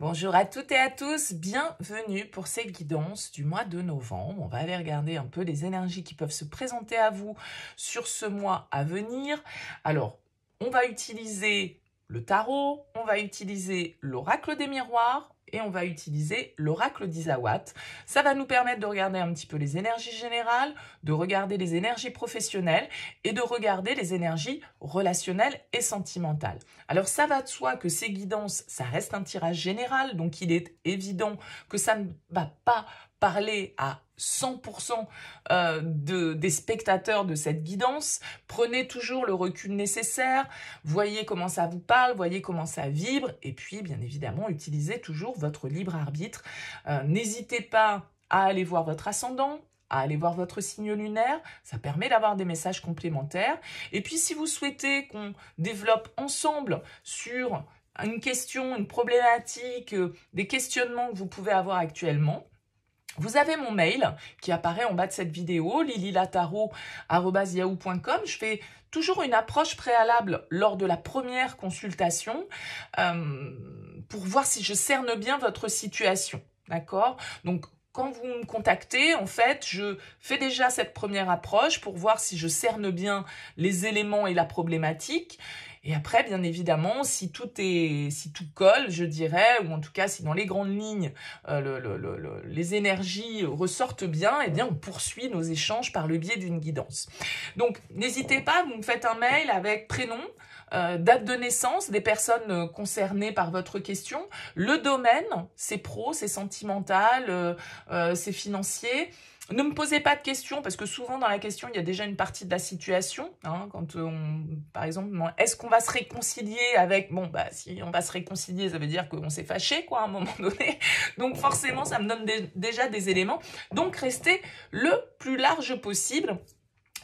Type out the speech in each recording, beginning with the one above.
Bonjour à toutes et à tous, bienvenue pour ces guidances du mois de novembre. On va aller regarder un peu les énergies qui peuvent se présenter à vous sur ce mois à venir. Alors, on va utiliser le tarot, on va utiliser l'oracle des miroirs et on va utiliser l'oracle d'Isawat. Ça va nous permettre de regarder un petit peu les énergies générales, de regarder les énergies professionnelles et de regarder les énergies relationnelles et sentimentales. Alors ça va de soi que ces guidances, ça reste un tirage général, donc il est évident que ça ne va pas parler à 100% des spectateurs de cette guidance. Prenez toujours le recul nécessaire, voyez comment ça vous parle, voyez comment ça vibre, et puis bien évidemment, utilisez toujours votre libre arbitre. N'hésitez pas à aller voir votre ascendant, à aller voir votre signe lunaire, ça permet d'avoir des messages complémentaires. Et puis si vous souhaitez qu'on développe ensemble sur une question, une problématique, des questionnements que vous pouvez avoir actuellement, vous avez mon mail qui apparaît en bas de cette vidéo, lililataro@yahoo.com. Je fais toujours une approche préalable lors de la première consultation pour voir si je cerne bien votre situation. D'accord? Donc, quand vous me contactez, en fait, je fais déjà cette première approche pour voir si je cerne bien les éléments et la problématique. Et après, bien évidemment, si tout colle, je dirais, ou en tout cas, si dans les grandes lignes, les énergies ressortent bien, eh bien, on poursuit nos échanges par le biais d'une guidance. Donc, n'hésitez pas, vous me faites un mail avec prénom, date de naissance des personnes concernées par votre question, le domaine, c'est pro, c'est sentimental, c'est financier. Ne me posez pas de questions, parce que souvent dans la question, il y a déjà une partie de la situation. Hein, par exemple, est-ce qu'on va se réconcilier avec... Bon, bah, si on va se réconcilier, ça veut dire qu'on s'est fâché, quoi, à un moment donné. Donc forcément, ça me donne déjà des éléments. Donc restez le plus large possible.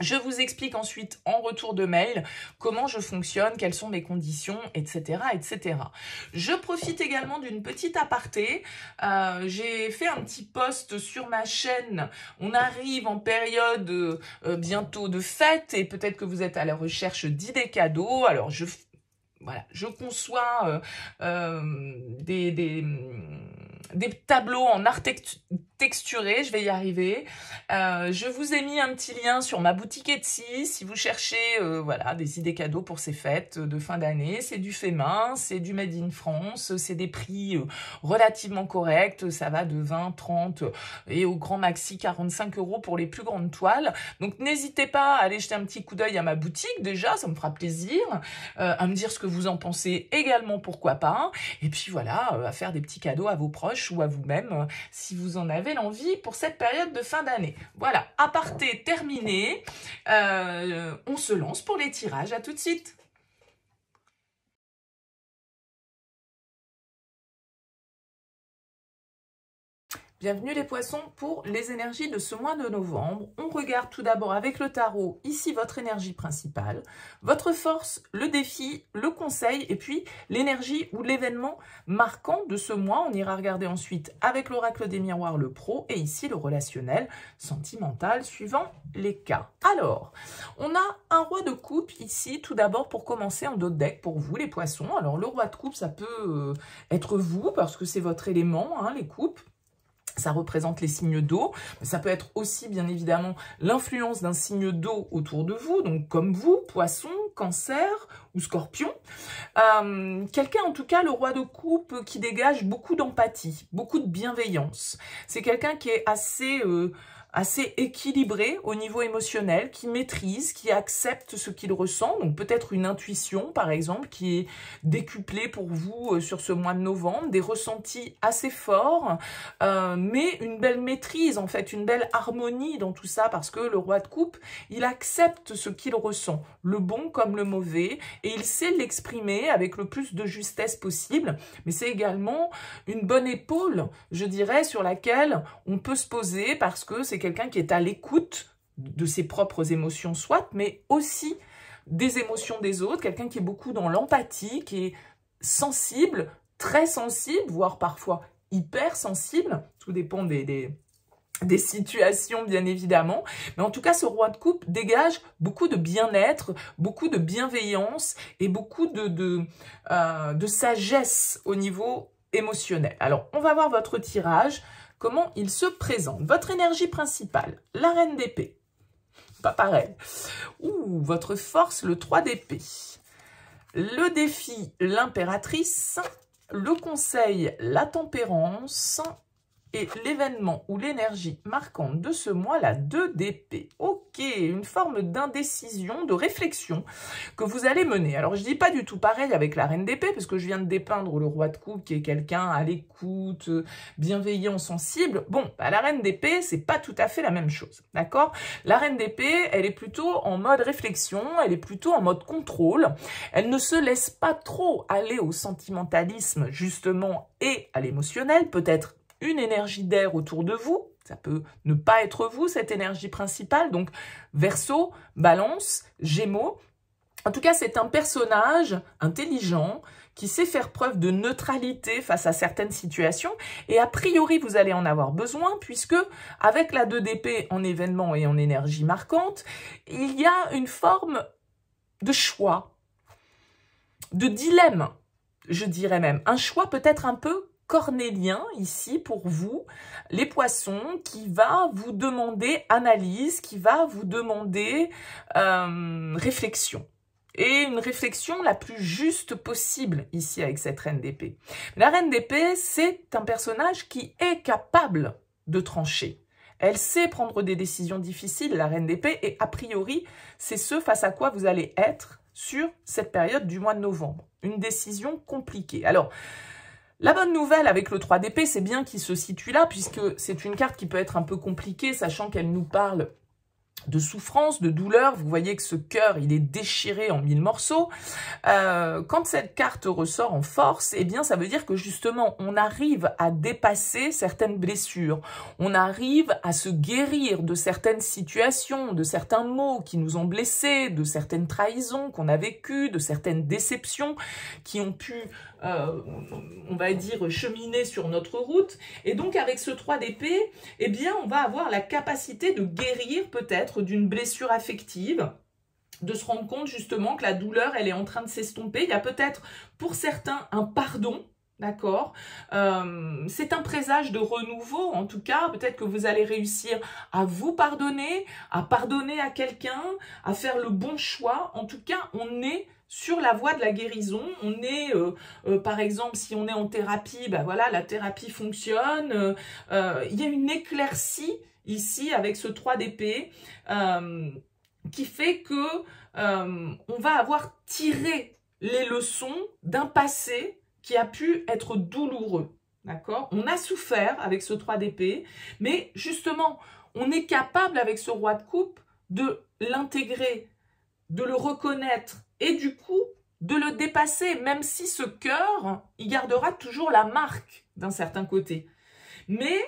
Je vous explique ensuite en retour de mail comment je fonctionne, quelles sont mes conditions, etc., etc. Je profite également d'une petite aparté. J'ai fait un petit post sur ma chaîne. On arrive en période bientôt de fête et peut-être que vous êtes à la recherche d'idées cadeaux. Alors, je conçois des tableaux en art texturé, je vais y arriver. Je vous ai mis un petit lien sur ma boutique Etsy si vous cherchez voilà, des idées cadeaux pour ces fêtes de fin d'année. C'est du fait main, c'est du made in France, c'est des prix relativement corrects, ça va de 20, 30 et au grand maxi 45 € pour les plus grandes toiles. Donc n'hésitez pas à aller jeter un petit coup d'œil à ma boutique déjà, ça me fera plaisir, à me dire ce que vous en pensez également, pourquoi pas. Et puis voilà, à faire des petits cadeaux à vos proches ou à vous-même si vous en avez l'envie pour cette période de fin d'année. Voilà, aparté terminé. On se lance pour les tirages. À tout de suite. Bienvenue les poissons pour les énergies de ce mois de novembre. On regarde tout d'abord avec le tarot, ici votre énergie principale, votre force, le défi, le conseil et puis l'énergie ou l'événement marquant de ce mois. On ira regarder ensuite avec l'oracle des miroirs, le pro et ici le relationnel, sentimental, suivant les cas. Alors, on a un roi de coupe ici, tout d'abord pour commencer en dos de deck pour vous les poissons. Alors le roi de coupe, ça peut être vous parce que c'est votre élément, hein, les coupes. Ça représente les signes d'eau, mais ça peut être aussi bien évidemment l'influence d'un signe d'eau autour de vous, donc comme vous, poisson, cancer ou scorpion. Quelqu'un en tout cas, le roi de coupe, qui dégage beaucoup d'empathie, beaucoup de bienveillance. C'est quelqu'un qui est assez équilibré au niveau émotionnel, qui maîtrise, qui accepte ce qu'il ressent. Donc peut-être une intuition, par exemple, qui est décuplée pour vous sur ce mois de novembre, des ressentis assez forts, mais une belle maîtrise, en fait, une belle harmonie dans tout ça, parce que le roi de coupe, il accepte ce qu'il ressent, le bon comme le mauvais, et il sait l'exprimer avec le plus de justesse possible, mais c'est également une bonne épaule, je dirais, sur laquelle on peut se poser, parce que c'est quelqu'un qui est à l'écoute de ses propres émotions, soit, mais aussi des émotions des autres, quelqu'un qui est beaucoup dans l'empathie, qui est sensible, très sensible, voire parfois hyper sensible, tout dépend des situations bien évidemment, mais en tout cas ce roi de coupe dégage beaucoup de bien-être, beaucoup de bienveillance et beaucoup de sagesse au niveau émotionnel. Alors, on va voir votre tirage, comment il se présente. Votre énergie principale, la reine d'épée. Pas pareil. Ouh, votre force, le 3 d'épée. Le défi, l'impératrice. Le conseil, la tempérance. Et l'événement ou l'énergie marquante de ce mois, la 2 d'épée. Ok, une forme d'indécision, de réflexion que vous allez mener. Alors, je dis pas du tout pareil avec la reine d'épée, parce que je viens de dépeindre le roi de coupe, qui est quelqu'un à l'écoute, bienveillant, sensible. Bon, bah, la reine d'épée, c'est pas tout à fait la même chose, d'accord? La reine d'épée, elle est plutôt en mode réflexion, elle est plutôt en mode contrôle. Elle ne se laisse pas trop aller au sentimentalisme, justement, et à l'émotionnel, peut-être une énergie d'air autour de vous, ça peut ne pas être vous, cette énergie principale, donc Verseau, Balance, Gémeaux. En tout cas, c'est un personnage intelligent qui sait faire preuve de neutralité face à certaines situations, et a priori, vous allez en avoir besoin, puisque avec la 2 d'épée en événement et en énergie marquante, il y a une forme de choix, de dilemme, je dirais même, un choix peut-être un peu cornélien ici pour vous, les poissons, qui va vous demander analyse, qui va vous demander réflexion. Et une réflexion la plus juste possible ici avec cette reine d'épée. La reine d'épée, c'est un personnage qui est capable de trancher. Elle sait prendre des décisions difficiles, la reine d'épée, et a priori, c'est ce face à quoi vous allez être sur cette période du mois de novembre. Une décision compliquée. Alors, la bonne nouvelle avec le 3 d'épée, c'est bien qu'il se situe là, puisque c'est une carte qui peut être un peu compliquée, sachant qu'elle nous parle de souffrance, de douleur. Vous voyez que ce cœur, il est déchiré en 1000 morceaux. Quand cette carte ressort en force, eh bien, ça veut dire que justement, on arrive à dépasser certaines blessures. On arrive à se guérir de certaines situations, de certains mots qui nous ont blessés, de certaines trahisons qu'on a vécues, de certaines déceptions qui ont pu, on va dire, cheminer sur notre route. Et donc, avec ce 3 d'épée, eh bien, on va avoir la capacité de guérir peut-être d'une blessure affective, de se rendre compte justement que la douleur, elle est en train de s'estomper. Il y a peut-être pour certains un pardon, d'accord, c'est un présage de renouveau, en tout cas, peut-être que vous allez réussir à vous pardonner, à pardonner à quelqu'un, à faire le bon choix. En tout cas, on est sur la voie de la guérison. On est, par exemple, si on est en thérapie, ben voilà, la thérapie fonctionne. Il y a une éclaircie ici avec ce 3 d'épée qui fait que on va avoir tiré les leçons d'un passé qui a pu être douloureux, d'accord? On a souffert avec ce 3 d'épée, mais justement, on est capable avec ce roi de coupe de l'intégrer, de le reconnaître et du coup, de le dépasser, même si ce cœur, il gardera toujours la marque d'un certain côté. Mais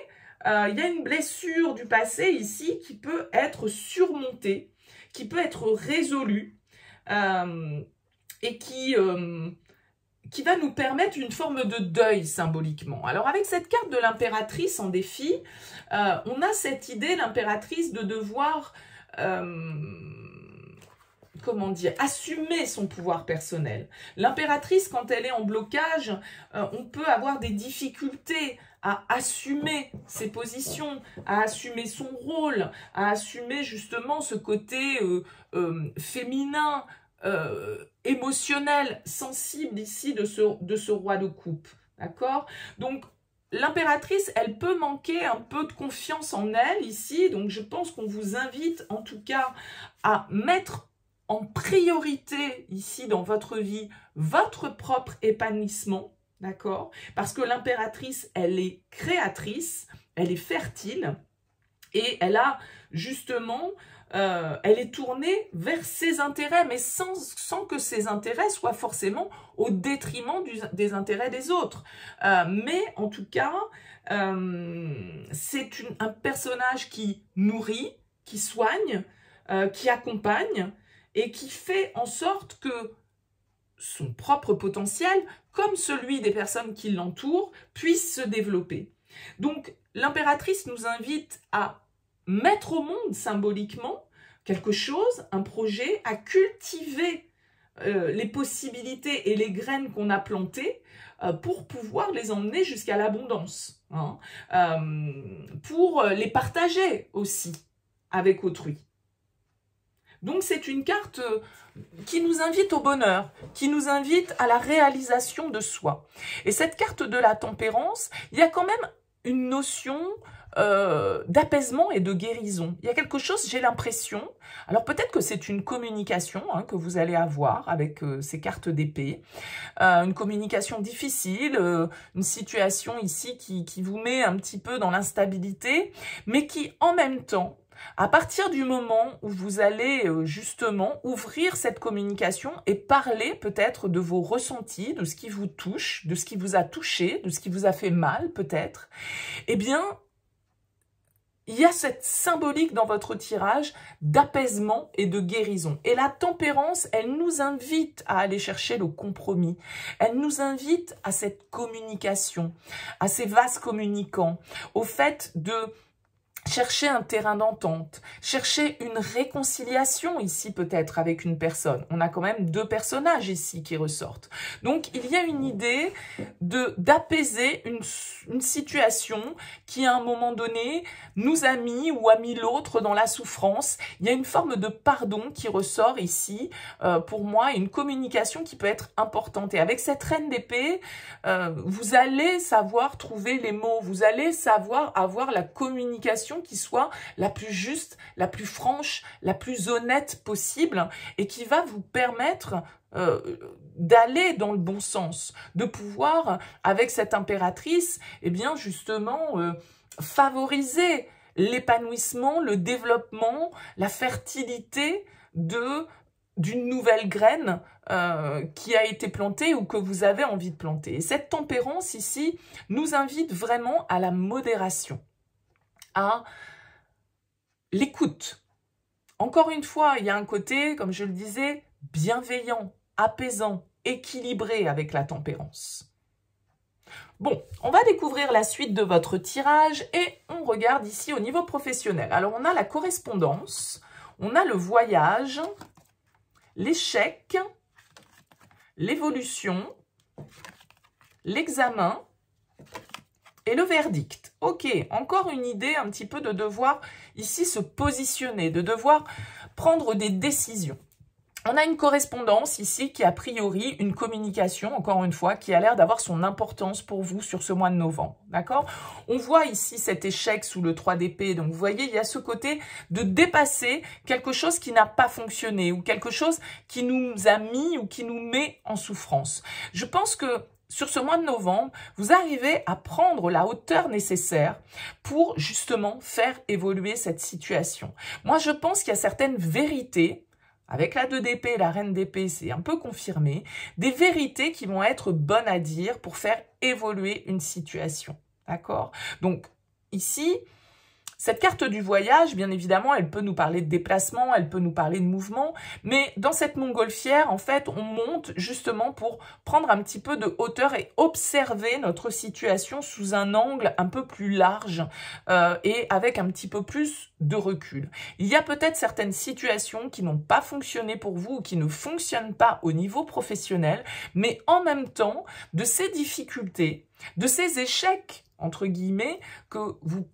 il y a une blessure du passé ici qui peut être surmontée, qui peut être résolue et qui va nous permettre une forme de deuil symboliquement. Alors avec cette carte de l'impératrice en défi, on a cette idée, l'impératrice, de devoir, comment dire, assumer son pouvoir personnel. L'impératrice, quand elle est en blocage, on peut avoir des difficultés à assumer ses positions, à assumer son rôle, à assumer justement ce côté féminin, émotionnel, sensible ici de ce roi de coupe. D'accord? Donc, l'impératrice, elle peut manquer un peu de confiance en elle ici. Donc, je pense qu'on vous invite en tout cas à mettre en priorité ici dans votre vie votre propre épanouissement. D'accord? Parce que l'impératrice, elle est créatrice, elle est fertile et elle a justement, elle est tournée vers ses intérêts, mais sans que ses intérêts soient forcément au détriment des intérêts des autres. Mais en tout cas, c'est un personnage qui nourrit, qui soigne, qui accompagne et qui fait en sorte que son propre potentiel, comme celui des personnes qui l'entourent, puisse se développer. Donc, l'impératrice nous invite à mettre au monde symboliquement quelque chose, un projet, à cultiver les possibilités et les graines qu'on a plantées pour pouvoir les emmener jusqu'à l'abondance, hein, pour les partager aussi avec autrui. Donc c'est une carte qui nous invite au bonheur, qui nous invite à la réalisation de soi. Et cette carte de la tempérance, il y a quand même une notion d'apaisement et de guérison. Il y a quelque chose, j'ai l'impression, alors peut-être que c'est une communication hein, que vous allez avoir avec ces cartes d'épée, une communication difficile, une situation ici qui vous met un petit peu dans l'instabilité, mais qui en même temps, à partir du moment où vous allez justement ouvrir cette communication et parler peut-être de vos ressentis, de ce qui vous touche, de ce qui vous a touché, de ce qui vous a fait mal peut-être, eh bien, il y a cette symbolique dans votre tirage d'apaisement et de guérison. Et la tempérance, elle nous invite à aller chercher le compromis. Elle nous invite à cette communication, à ces vases communicants, au fait de chercher un terrain d'entente, chercher une réconciliation ici peut-être avec une personne. On a quand même deux personnages ici qui ressortent. Donc il y a une idée d'apaiser une situation qui à un moment donné nous a mis ou a mis l'autre dans la souffrance. Il y a une forme de pardon qui ressort ici pour moi, une communication qui peut être importante. Et avec cette reine d'épée, vous allez savoir trouver les mots, vous allez savoir avoir la communication qui soit la plus juste, la plus franche, la plus honnête possible et qui va vous permettre d'aller dans le bon sens, de pouvoir, avec cette impératrice, eh bien justement, favoriser l'épanouissement, le développement, la fertilité d'une nouvelle graine qui a été plantée ou que vous avez envie de planter. Et cette tempérance ici nous invite vraiment à la modération, à l'écoute. Encore une fois, il y a un côté, comme je le disais, bienveillant, apaisant, équilibré avec la tempérance. Bon, on va découvrir la suite de votre tirage et on regarde ici au niveau professionnel. Alors, on a la correspondance, on a le voyage, l'échec, l'évolution, l'examen et le verdict. Ok, encore une idée un petit peu de devoir ici se positionner, de devoir prendre des décisions. On a une correspondance ici qui a priori une communication, encore une fois, qui a l'air d'avoir son importance pour vous sur ce mois de novembre, d'accord? On voit ici cet échec sous le 3 d'épée, donc vous voyez, il y a ce côté de dépasser quelque chose qui n'a pas fonctionné ou quelque chose qui nous a mis ou qui nous met en souffrance. Je pense que sur ce mois de novembre, vous arrivez à prendre la hauteur nécessaire pour justement faire évoluer cette situation. Moi, je pense qu'il y a certaines vérités, avec la 2 d'épée, la reine d'épée, c'est un peu confirmé, des vérités qui vont être bonnes à dire pour faire évoluer une situation. D'accord? Donc, ici, cette carte du voyage, bien évidemment, elle peut nous parler de déplacement, elle peut nous parler de mouvement, mais dans cette montgolfière, en fait, on monte justement pour prendre un petit peu de hauteur et observer notre situation sous un angle un peu plus large et avec un petit peu plus de recul. Il y a peut-être certaines situations qui n'ont pas fonctionné pour vous ou qui ne fonctionnent pas au niveau professionnel, mais en même temps, de ces difficultés, de ces échecs, entre guillemets, que vous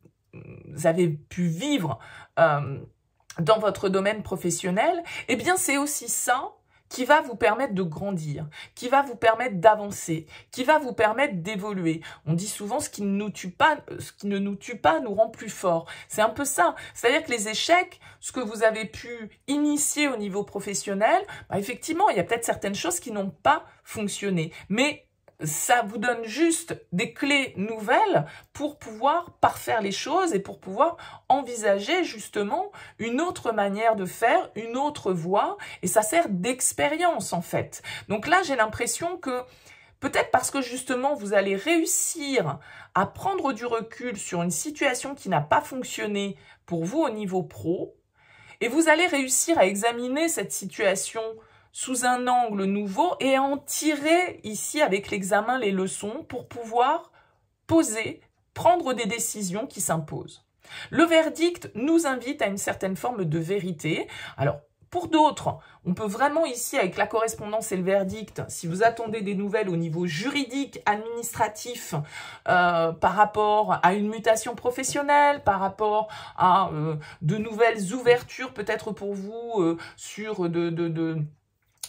avez pu vivre dans votre domaine professionnel, eh bien c'est aussi ça qui va vous permettre de grandir, qui va vous permettre d'avancer, qui va vous permettre d'évoluer. On dit souvent ce qui ne nous tue pas nous rend plus forts. C'est un peu ça. C'est-à-dire que les échecs, ce que vous avez pu initier au niveau professionnel, bah effectivement, il y a peut-être certaines choses qui n'ont pas fonctionné. Mais ça vous donne juste des clés nouvelles pour pouvoir parfaire les choses et pour pouvoir envisager justement une autre manière de faire, une autre voie, et ça sert d'expérience en fait. Donc là, j'ai l'impression que peut-être parce que justement, vous allez réussir à prendre du recul sur une situation qui n'a pas fonctionné pour vous au niveau pro, et vous allez réussir à examiner cette situation sous un angle nouveau et en tirer ici avec l'examen les leçons pour pouvoir poser, prendre des décisions qui s'imposent. Le verdict nous invite à une certaine forme de vérité. Alors, Pour d'autres, on peut vraiment ici, avec la correspondance et le verdict, si vous attendez des nouvelles au niveau juridique, administratif, par rapport à une mutation professionnelle, par rapport à de nouvelles ouvertures peut-être pour vous sur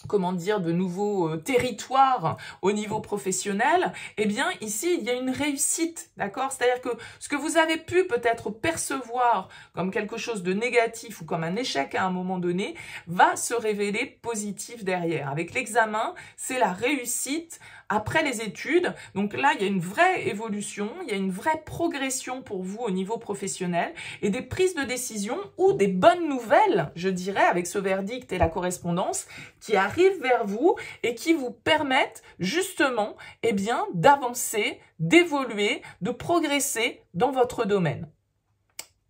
comment dire, de nouveaux territoires au niveau professionnel, eh bien, ici, il y a une réussite, d'accord? C'est-à-dire que ce que vous avez pu peut-être percevoir comme quelque chose de négatif ou comme un échec à un moment donné, va se révéler positif derrière. Avec l'examen, c'est la réussite après les études. Donc là, il y a une vraie évolution, il y a une vraie progression pour vous au niveau professionnel et des prises de décision ou des bonnes nouvelles, je dirais, avec ce verdict et la correspondance qui arrivent vers vous et qui vous permettent justement, eh bien, d'avancer, d'évoluer, de progresser dans votre domaine.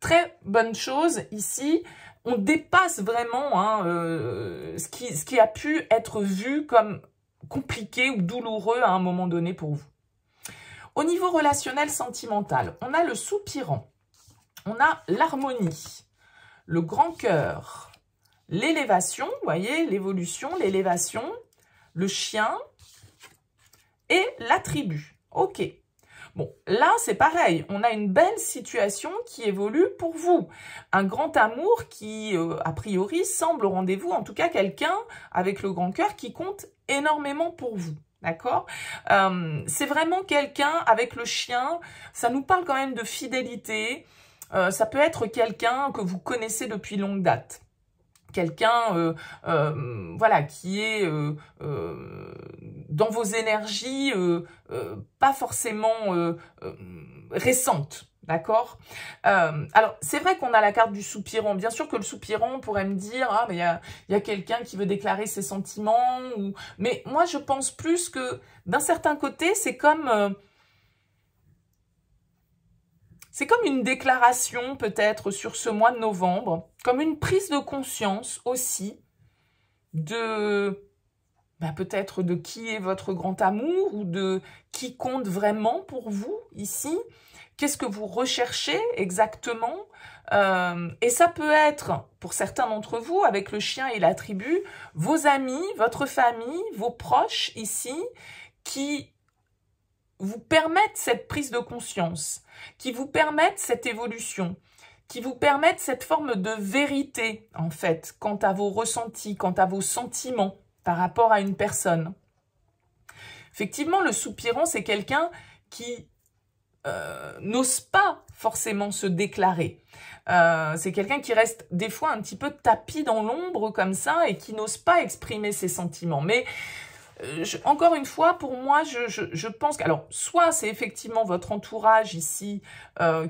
Très bonne chose ici. On dépasse vraiment ce qui a pu être vu comme compliqué ou douloureux à un moment donné pour vous. Au niveau relationnel sentimental, on a le soupirant, on a l'harmonie, le grand cœur, l'élévation, vous voyez, l'évolution, l'élévation, le chien et la tribu. Ok. Bon, là, c'est pareil. On a une belle situation qui évolue pour vous. Un grand amour qui, a priori, semble au rendez-vous. En tout cas, quelqu'un avec le grand cœur qui compte énormément pour vous. D'accord? C'est vraiment quelqu'un avec le chien. Ça nous parle quand même de fidélité. Ça peut être quelqu'un que vous connaissez depuis longue date. Quelqu'un voilà, qui est dans vos énergies pas forcément récentes, d'accord? Alors, c'est vrai qu'on a la carte du soupirant. Bien sûr que le soupirant, on pourrait me dire, ah, mais il y a quelqu'un qui veut déclarer ses sentiments. Mais moi, je pense plus que, d'un certain côté, c'est comme une déclaration peut-être sur ce mois de novembre, comme une prise de conscience aussi de peut-être de qui est votre grand amour ou de qui compte vraiment pour vous ici. Qu'est-ce que vous recherchez exactement? Et ça peut être, pour certains d'entre vous, avec le chien et la tribu, vos amis, votre famille, vos proches ici, qui vous permettent cette prise de conscience, qui vous permettent cette évolution, qui vous permettent cette forme de vérité, en fait, quant à vos ressentis, quant à vos sentiments par rapport à une personne. Effectivement, le soupirant, c'est quelqu'un qui n'ose pas forcément se déclarer. C'est quelqu'un qui reste des fois un petit peu tapis dans l'ombre comme ça et qui n'ose pas exprimer ses sentiments. Mais encore une fois, pour moi, je pense que, alors, soit c'est effectivement votre entourage ici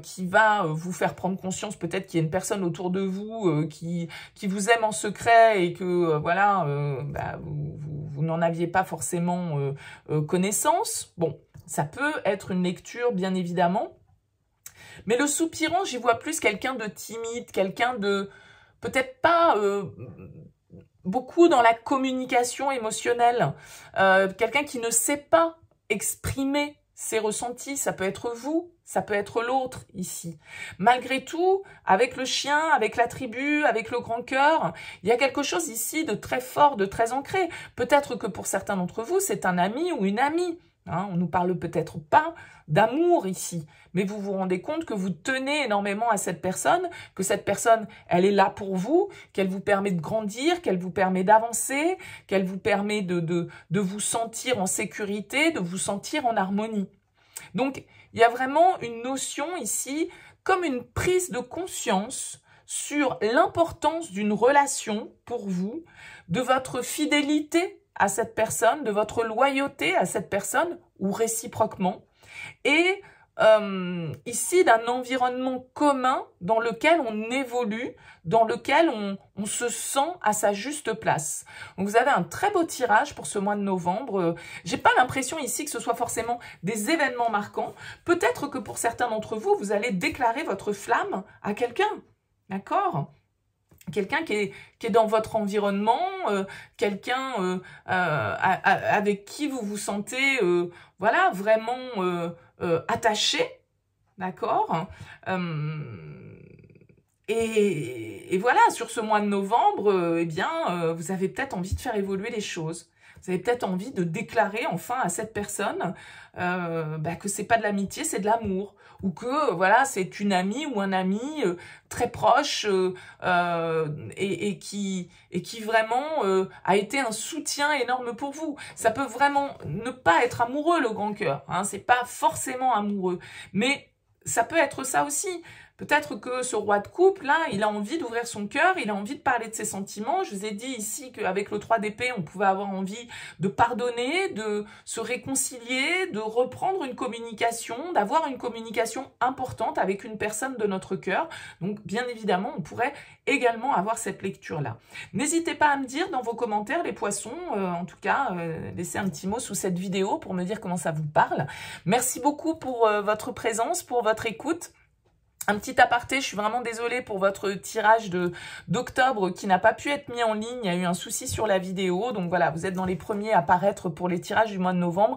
qui va vous faire prendre conscience, peut-être qu'il y a une personne autour de vous qui vous aime en secret et que, voilà, vous n'en aviez pas forcément connaissance. Bon, ça peut être une lecture, bien évidemment. Mais le soupirant, j'y vois plus quelqu'un de timide, quelqu'un de peut-être pas beaucoup dans la communication émotionnelle, quelqu'un qui ne sait pas exprimer ses ressentis, ça peut être vous, ça peut être l'autre ici. Malgré tout, avec le chien, avec la tribu, avec le grand cœur, il y a quelque chose ici de très fort, de très ancré. Peut-être que pour certains d'entre vous, c'est un ami ou une amie. Hein, on ne nous parle peut-être pas d'amour ici, mais vous vous rendez compte que vous tenez énormément à cette personne, que cette personne, elle est là pour vous, qu'elle vous permet de grandir, qu'elle vous permet d'avancer, qu'elle vous permet de vous sentir en sécurité, de vous sentir en harmonie. Donc, il y a vraiment une notion ici, comme une prise de conscience sur l'importance d'une relation pour vous, de votre fidélité à cette personne, de votre loyauté à cette personne, ou réciproquement, et ici d'un environnement commun dans lequel on évolue, dans lequel on se sent à sa juste place. Donc vous avez un très beau tirage pour ce mois de novembre. J'ai pas l'impression ici que ce soit forcément des événements marquants. Peut-être que pour certains d'entre vous, vous allez déclarer votre flamme à quelqu'un, d'accord ? Quelqu'un qui est dans votre environnement, quelqu'un avec qui vous vous sentez voilà, vraiment attaché, d'accord? Et voilà, sur ce mois de novembre, eh bien, vous avez peut-être envie de faire évoluer les choses. Vous avez peut-être envie de déclarer enfin à cette personne que c'est pas de l'amitié, c'est de l'amour. Ou que voilà, c'est une amie ou un ami très proche et qui vraiment a été un soutien énorme pour vous. Ça peut vraiment ne pas être amoureux, le grand cœur. Hein, c'est pas forcément amoureux. Mais ça peut être ça aussi. Peut-être que ce roi de coupe, là, il a envie d'ouvrir son cœur, il a envie de parler de ses sentiments. Je vous ai dit ici qu'avec le 3 d'épée, on pouvait avoir envie de pardonner, de se réconcilier, de reprendre une communication, d'avoir une communication importante avec une personne de notre cœur. Donc, bien évidemment, on pourrait également avoir cette lecture-là. N'hésitez pas à me dire dans vos commentaires, les poissons, en tout cas, laissez un petit mot sous cette vidéo pour me dire comment ça vous parle. Merci beaucoup pour votre présence, pour votre écoute. Un petit aparté, je suis vraiment désolée pour votre tirage d'octobre qui n'a pas pu être mis en ligne. Il y a eu un souci sur la vidéo. Donc voilà, vous êtes dans les premiers à apparaître pour les tirages du mois de novembre.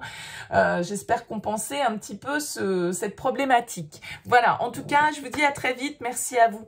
J'espère compenser un petit peu cette problématique. Voilà, en tout cas, je vous dis à très vite. Merci à vous.